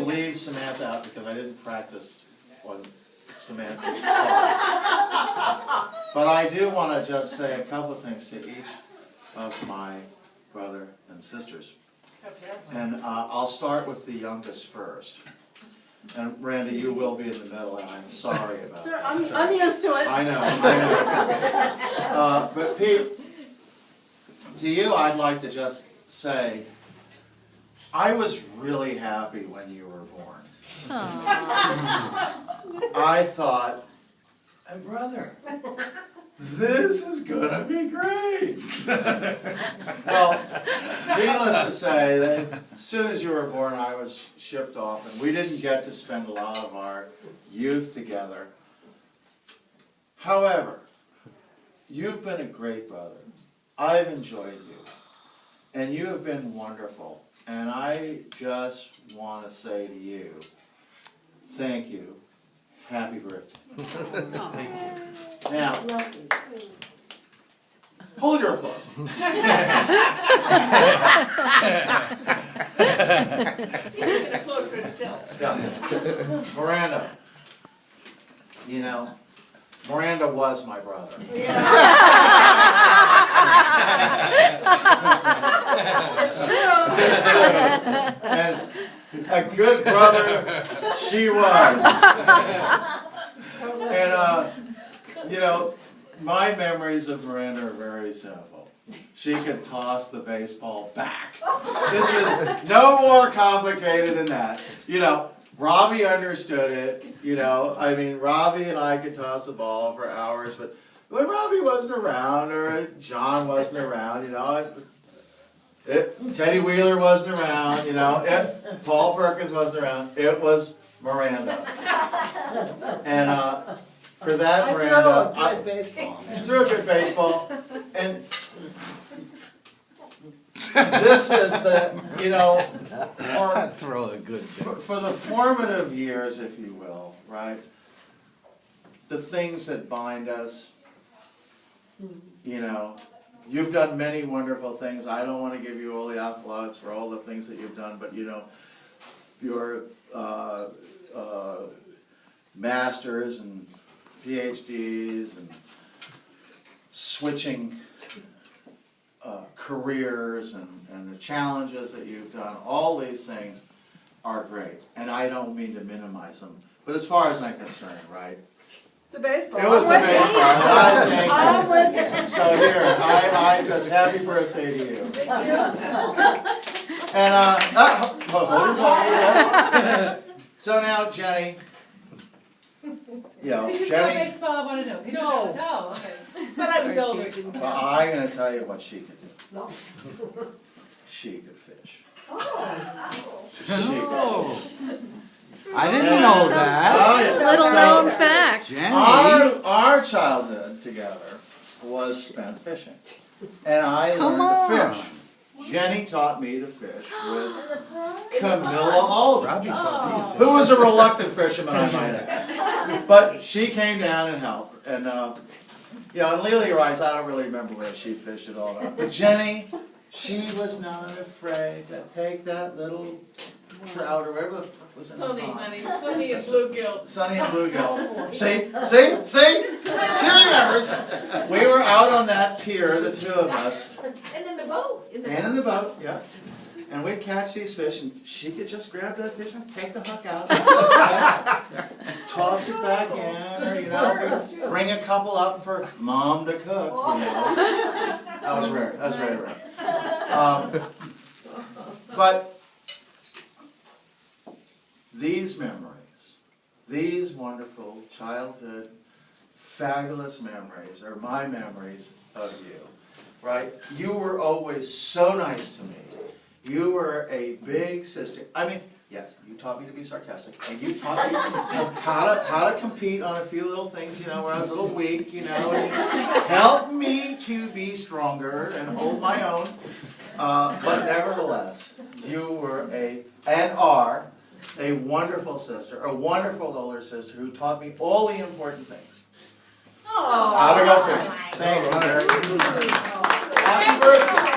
leave Samantha out because I didn't practice on Samantha's talk. But I do want to just say a couple of things to each of my brother and sisters. And I'll start with the youngest first. And Randy, you will be in the middle, and I'm sorry about Sir, that. I'm used to it. I know. But Pete, to you, I'd like to just say, I was really happy when you were born. I thought, hey, brother, this is gonna be great. Well, needless to say that as soon as you were born, I was shipped off, and we didn't get to spend a lot of our youth together. However, you've been a great brother. I've enjoyed you, and you have been wonderful. And I just want to say to you, thank you. Happy birthday. Thank you. Now, hold your applause. He's gonna applaud for himself. Yeah. Miranda, you know, Miranda was my brother. It's true. And a good brother she was. And, you know, my memories of Miranda are very simple. She could toss the baseball back. This is no more complicated than that. You know, Robbie understood it. You know, I mean, Robbie and I could toss the ball for hours, but when Robbie wasn't around or John wasn't around, you know, Teddy Wheeler wasn't around, you know, Paul Perkins wasn't around, it was Miranda. And for that, Miranda, she threw a good baseball, and this is the, you know, for the formative years, if you will, right, the things that bind us, you know, you've done many wonderful things. I don't want to give you all the applause for all the things that you've done, but you know, your masters and PhDs and switching careers and the challenges that you've done, all these things are great. And I don't mean to minimize them, but as far as I'm concerned, right? The baseball. It was the baseball, and I thank I'm you. with you. So here, I just happy birthday to you. And so now Jenny, you know, Did you throw Jenny, baseball? I want to know. Could you No. know? No, okay. But I was older, it didn't well, count. I'm going to tell you what she could do. No. She could fish. Oh. She could fish. I didn't know that. Oh, yeah. Little So, known facts. Jenny. Our childhood together was spent fishing, and I Come learned to on. fish. Jenny taught me to fish with Camilla Aldridge, Robbie taught me to who was a reluctant fisherman, I might add. But she came down and helped, and you know, and Lily Rice, I don't really remember where she fished it all out. But Jenny, she was not afraid to take that little trout or whatever the fuck was in the Sunny, pond. honey. Sunny and bluegill. Sunny and bluegill. See? She remembers. We were out on that pier, the two of us, And in the boat. and in the boat, yeah. And we'd catch these fish, and she could just grab that fish and take the hook out, toss it back in, or, you know, bring a couple up for Mom to cook, you know. That was rare. That was very rare. But these memories, these wonderful childhood, fabulous memories are my memories of you, right? You were always so nice to me. You were a big sister. I mean, yes, you taught me to be sarcastic, and you taught me how to compete on a few little things, you know, where I was a little weak, you know, and you helped me to be stronger and hold my own. But nevertheless, you were and are a wonderful sister, a wonderful older sister who taught me all the important things. Oh. How to go fishing. Thank you. Happy birthday.